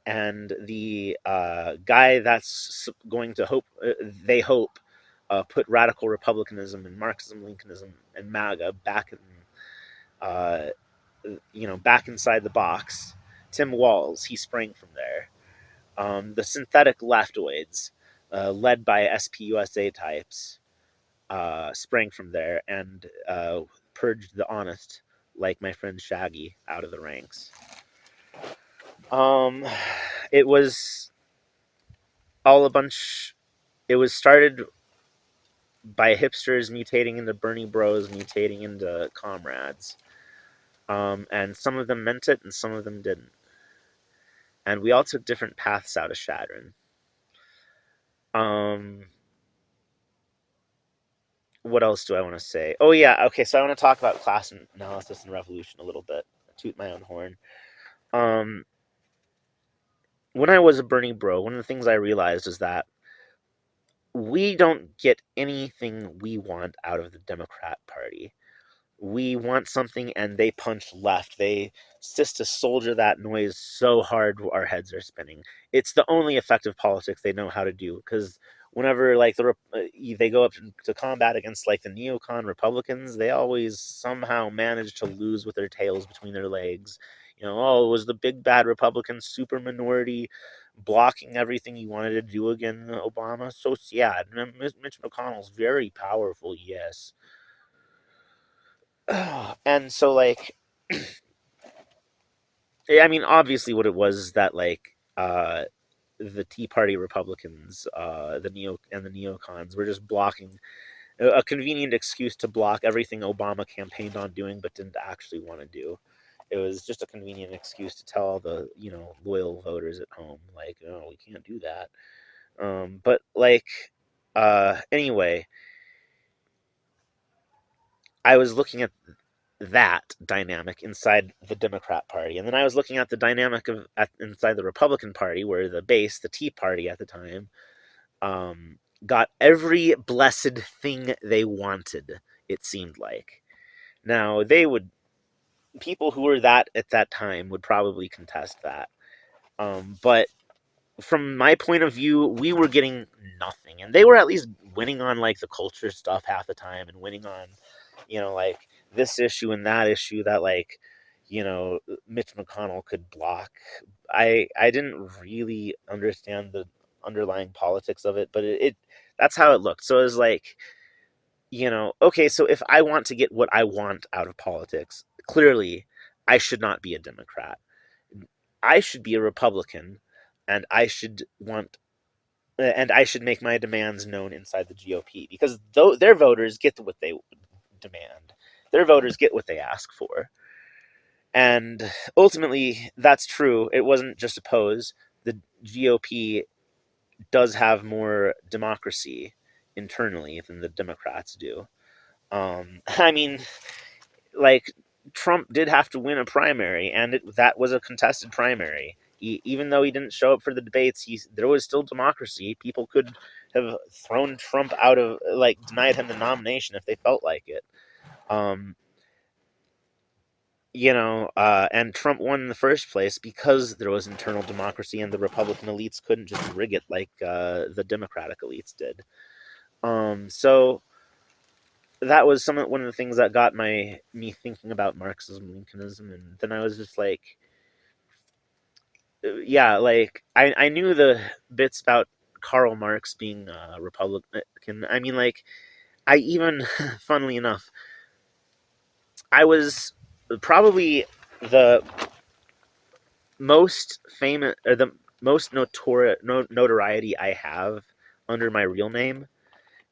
And the guy that's going to they hope, put radical republicanism and Marxism, Lincolnism, and MAGA back in, back inside the box. Tim Walz, he sprang from there. The synthetic leftoids, led by SPUSA types, sprang from there and purged the honest, like my friend Shaggy, out of the ranks. It was all a bunch. It was started by hipsters mutating into Bernie Bros, mutating into comrades. And some of them meant it, and some of them didn't. and we all took different paths out of Chadron. Um, what else do I want to say? Oh yeah, okay. So I want to talk about class analysis and revolution a little bit. Toot my own horn. Um, when I was a Bernie bro, one of the things I realized is that we don't get anything we want out of the Democrat Party. We want something and they punch left. They insist to soldier that noise so hard our heads are spinning. It's the only effective politics they know how to do, because whenever like they go up to combat against like the neocon Republicans, they always somehow manage to lose with their tails between their legs. Oh, it was the big bad Republican super minority blocking everything he wanted to do again, Obama. So yeah, Mitch McConnell's very powerful, yes. And so like I mean, obviously what it was is that like the Tea Party Republicans, the neocons were just blocking a convenient excuse to block everything Obama campaigned on doing but didn't actually want to do. It was just a convenient excuse to tell all the loyal voters at home, like, oh, we can't do that. But like anyway, I was looking at that dynamic inside the Democrat Party, and then I was looking at the dynamic inside the Republican Party, where the base, the Tea Party at the time, got every blessed thing they wanted. It seemed like. Now people who were that at that time would probably contest that, but from my point of view, we were getting nothing, and they were at least winning on like the culture stuff half the time, and winning on, like this issue and that issue that like, Mitch McConnell could block. I didn't really understand the underlying politics of it, but it that's how it looked. So it was like, okay, so if I want to get what I want out of politics, clearly I should not be a Democrat. I should be a Republican, and I should make my demands known inside the GOP, because their voters get what they demand. Their voters get what they ask for. And ultimately, that's true. It wasn't just a pose. The GOP does have more democracy internally than the Democrats do. I mean, like, Trump did have to win a primary, and that was a contested primary. Even though he didn't show up for the debates, there was still democracy. People could have thrown Trump out of, like, denied him the nomination if they felt like it. Um, and Trump won in the first place because there was internal democracy, and the Republican elites couldn't just rig it like the Democratic elites did. So that was one of the things that got me thinking about Marxism, Lincolnism, and then I was just like, yeah, like I knew the bits about Karl Marx being a Republican. I mean, like, I even, funnily enough, I was probably the most famous, or the most notoriety I have under my real name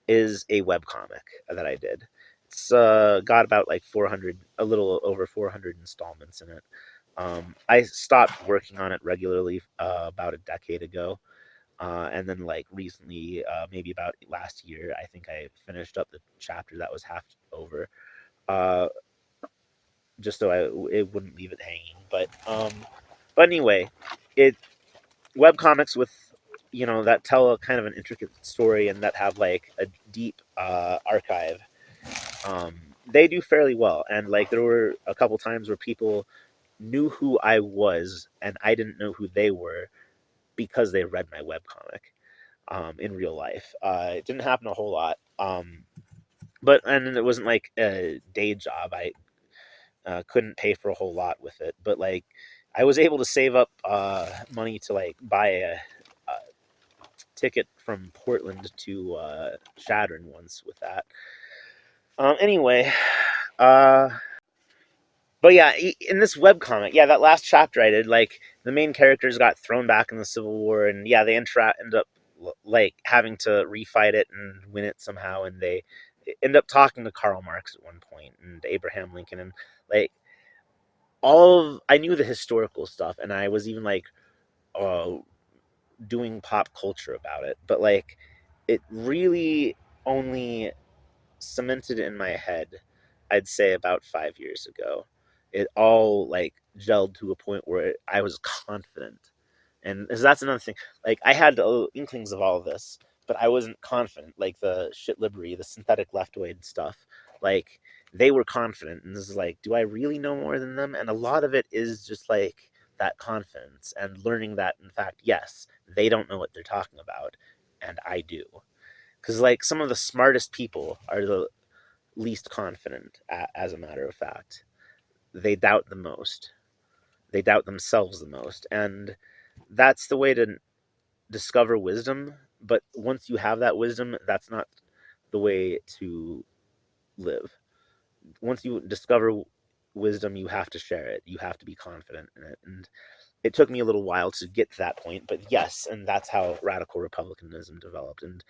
is a webcomic that I did. It's got about like 400, a little over 400 installments in it. I stopped working on it regularly about a decade ago. And then, like, recently, maybe about last year, I think I finished up the chapter that was half over, uh, just so it wouldn't leave it hanging. But anyway, it webcomics with, that tell a kind of an intricate story and that have like a deep archive. They do fairly well, and like there were a couple times where people knew who I was and I didn't know who they were because they read my webcomic in real life. It didn't happen a whole lot, and it wasn't like a day job. I couldn't pay for a whole lot with it, but like I was able to save up money to like buy a ticket from Portland to Chadron once with that. Anyway, uh, but yeah, in this webcomic, yeah, that last chapter I did, like, the main characters got thrown back in the Civil War, and yeah, they end up like having to refight it and win it somehow, and they end up talking to Karl Marx at one point and Abraham Lincoln, and like I knew the historical stuff, and I was even like doing pop culture about it, but like it really only cemented in my head, I'd say about 5 years ago. It all like gelled to a point where I was confident. And that's another thing. Like I had inklings of all of this, but I wasn't confident. Like the shit liberty, the synthetic leftoid stuff, like they were confident. And this is like, do I really know more than them? And a lot of it is just like that confidence and learning that, in fact, yes, they don't know what they're talking about, and I do. Because like some of the smartest people are the least confident, as a matter of fact. They doubt the most. They doubt themselves the most. And that's the way to discover wisdom. But once you have that wisdom, that's not the way to live. Once you discover wisdom, you have to share it. You have to be confident in it. And it took me a little while to get to that point, but yes, and that's how radical republicanism developed, and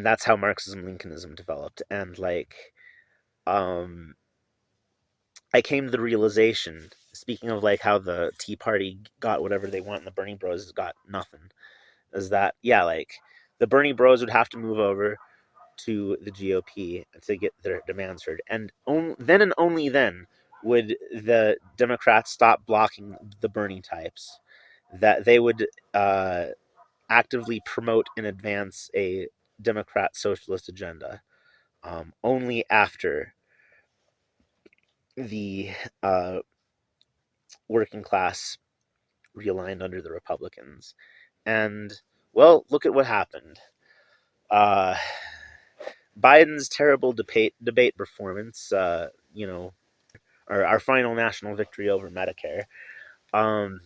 that's how Marxism Lincolnism developed. And like um I came to the realization, speaking of like how the Tea Party got whatever they want and the Bernie Bros got nothing, is that yeah, like the Bernie Bros would have to move over to the GOP to get their demands heard, and then and only then would the Democrats stop blocking the Bernie types. That they would actively promote and advance a Democrat socialist agenda. Only after the uh, working class realigned under the Republicans. And, well, look at what happened. Uh, Biden's terrible debate performance, our final national victory over Medicare, um,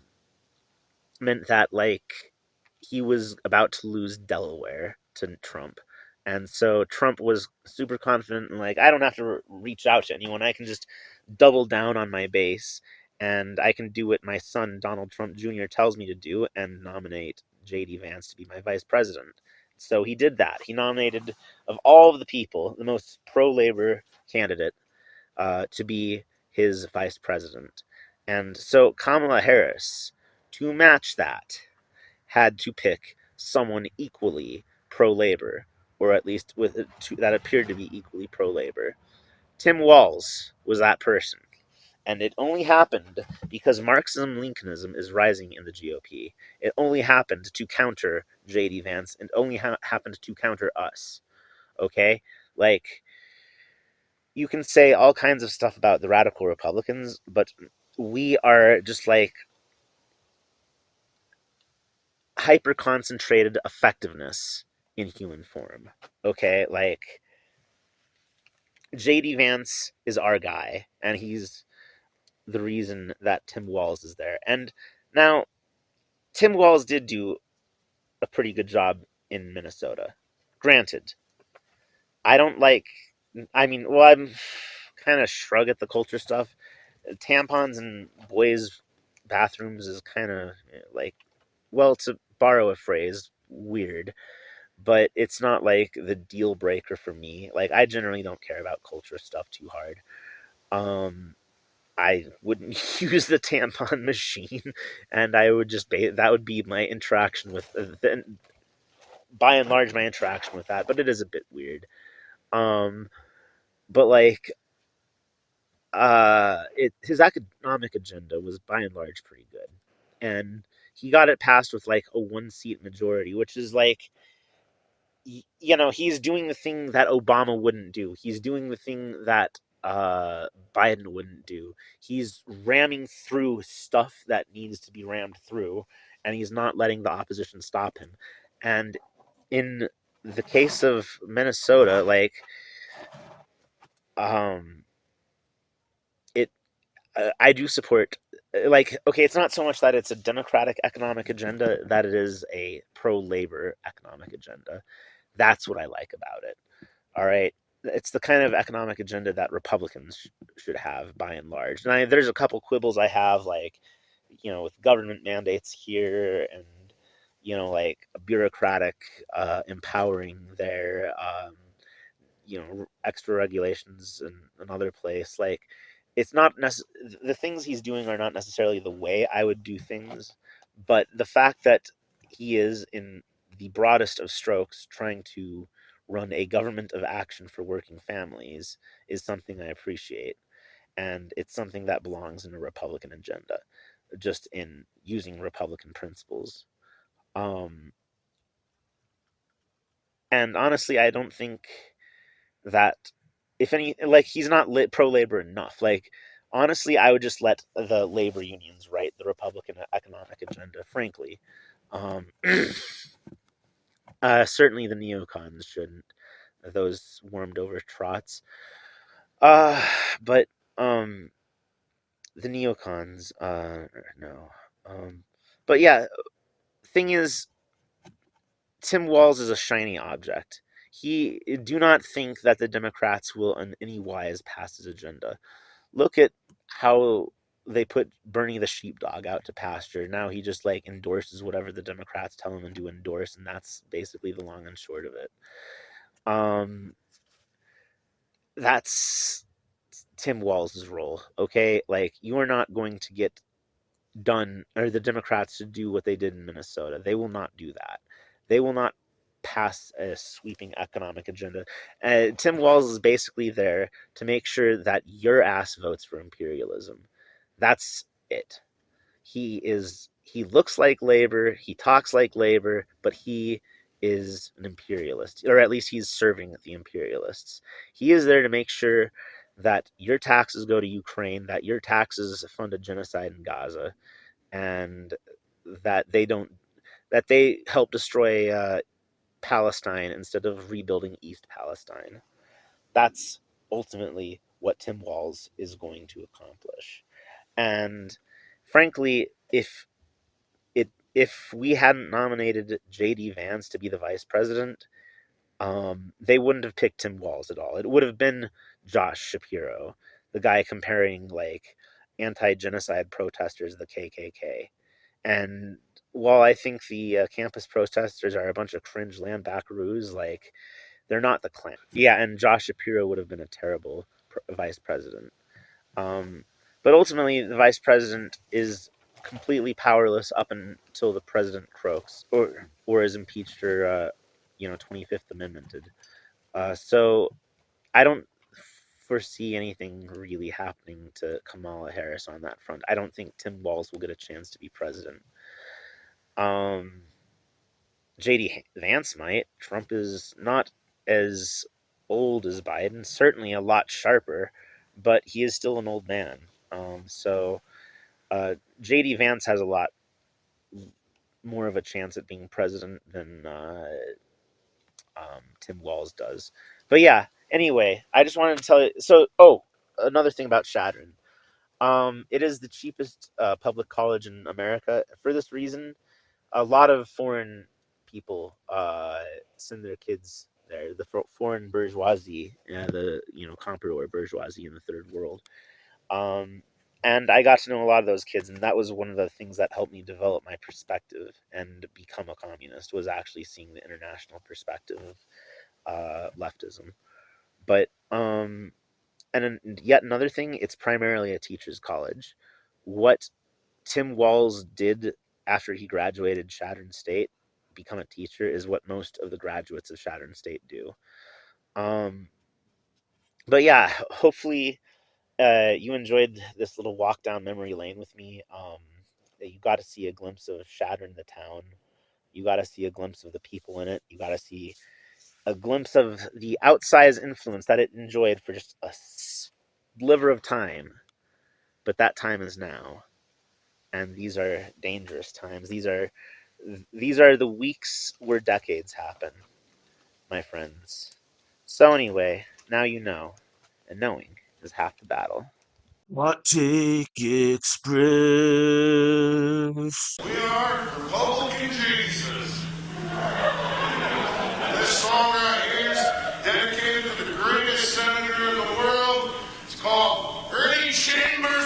meant that, like, he was about to lose Delaware to Trump. And so Trump was super confident and like, I don't have to reach out to anyone. I can just double down on my base and I can do what my son, Donald Trump Jr., tells me to do and nominate J.D. Vance to be my vice president. So he did that. He nominated, of all of the people, the most pro labor candidate to be his vice president. And so Kamala Harris, to match that, had to pick someone equally pro labor, or at least that appeared to be equally pro labor. Tim Walz was that person. And it only happened because Marxism Lincolnism is rising in the GOP. It only happened to counter J.D. Vance and only happened to counter us. Okay? Like, you can say all kinds of stuff about the radical Republicans, but we are just like hyper concentrated effectiveness in human form. Okay, like JD Vance is our guy, and he's the reason that Tim Walz is there. And now, Tim Walz did do a pretty good job in Minnesota. Granted, I don't like. I mean, well, I'm kind of shrug at the culture stuff. Tampons in boys' bathrooms is kind of like, well, to borrow a phrase, weird. But it's not like the deal breaker for me. Like I generally don't care about culture stuff too hard. I wouldn't use the tampon machine, and I would just that would be my interaction with by and large my interaction with that. But it is a bit weird. Um, but like his economic agenda was by and large pretty good, and he got it passed with like a 1 seat majority, which is like he's doing the thing that Obama wouldn't do. He's doing the thing that Biden wouldn't do. He's ramming through stuff that needs to be rammed through, and he's not letting the opposition stop him. And in the case of Minnesota, like, um, it, I do support. Like, okay, it's not so much that it's a democratic economic agenda that it is a pro-labor economic agenda. That's what I like about it. All right. It's the kind of economic agenda that Republicans should have by and large. And there's a couple quibbles I have, like, with government mandates here and, like a bureaucratic empowering there, extra regulations in another place. Like, it's not the things he's doing are not necessarily the way I would do things, But the fact that he is, in the broadest of strokes, trying to run a government of action for working families is something I appreciate. And it's something that belongs in a Republican agenda, just in using Republican principles. Um, and honestly, I don't think that, if any, like, he's not pro labor enough. Like, honestly, I would just let the labor unions write the Republican economic agenda, frankly. Um, certainly the neocons shouldn't, those warmed over trots. Uh, but um, the neocons, no. But yeah, thing is, Tim Walz is a shiny object. He do not think that the Democrats will in any wise pass his agenda. Look at how they put Bernie the sheepdog out to pasture. Now he just like endorses whatever the Democrats tell him to endorse, and that's basically the long and short of it. That's Tim Walz's role. Okay, like, you are not going to get done, or the Democrats to do what they did in Minnesota. They will not do that. They will not pass a sweeping economic agenda. Tim Walz is basically there to make sure that your ass votes for imperialism. That's it. He looks like labor, he talks like labor, but he is an imperialist, or at least he's serving the imperialists. He is there to make sure that your taxes go to Ukraine, that your taxes fund a genocide in Gaza, and that they help destroy Palestine instead of rebuilding East Palestine. That's ultimately what Tim Walz is going to accomplish. And frankly, if we hadn't nominated J.D. Vance to be the vice president, they wouldn't have picked Tim Walz at all. It would have been Josh Shapiro, the guy comparing like anti-genocide protesters to the KKK. And while I think the campus protesters are a bunch of cringe land backaroos, like, they're not the Klan. Yeah, and Josh Shapiro would have been a terrible vice president. But ultimately, the vice president is completely powerless up until the president croaks or is impeached or 25th Amendmented. So I don't foresee anything really happening to Kamala Harris on that front. I don't think Tim Walz will get a chance to be president. J.D. Vance might. Trump is not as old as Biden, certainly a lot sharper, but he is still an old man. So J.D. Vance has a lot more of a chance at being president than Tim Walz does. But yeah, anyway, I just wanted to tell you. So, another thing about Chadron. It is the cheapest public college in America. For this reason, a lot of foreign people send their kids there. The foreign bourgeoisie, the comprador bourgeoisie in the third world. And I got to know a lot of those kids, and that was one of the things that helped me develop my perspective and become a communist, was actually seeing the international perspective of leftism. But and then yet another thing, it's primarily a teacher's college. What Tim Walz did after he graduated Chadron State, become a teacher, is what most of the graduates of Chadron State do. But yeah, hopefully you enjoyed this little walk down memory lane with me. You got to see a glimpse of Chadron, the town. You got to see a glimpse of the people in it. You got to see a glimpse of the outsized influence that it enjoyed for just a sliver of time. But that time is now. And these are dangerous times. These are the weeks where decades happen, my friends. So anyway, now you know, and knowing is half the battle. What Take Express. We are Republican Jesus. This song right here is dedicated to the greatest senator in the world. It's called Bernie Chambers.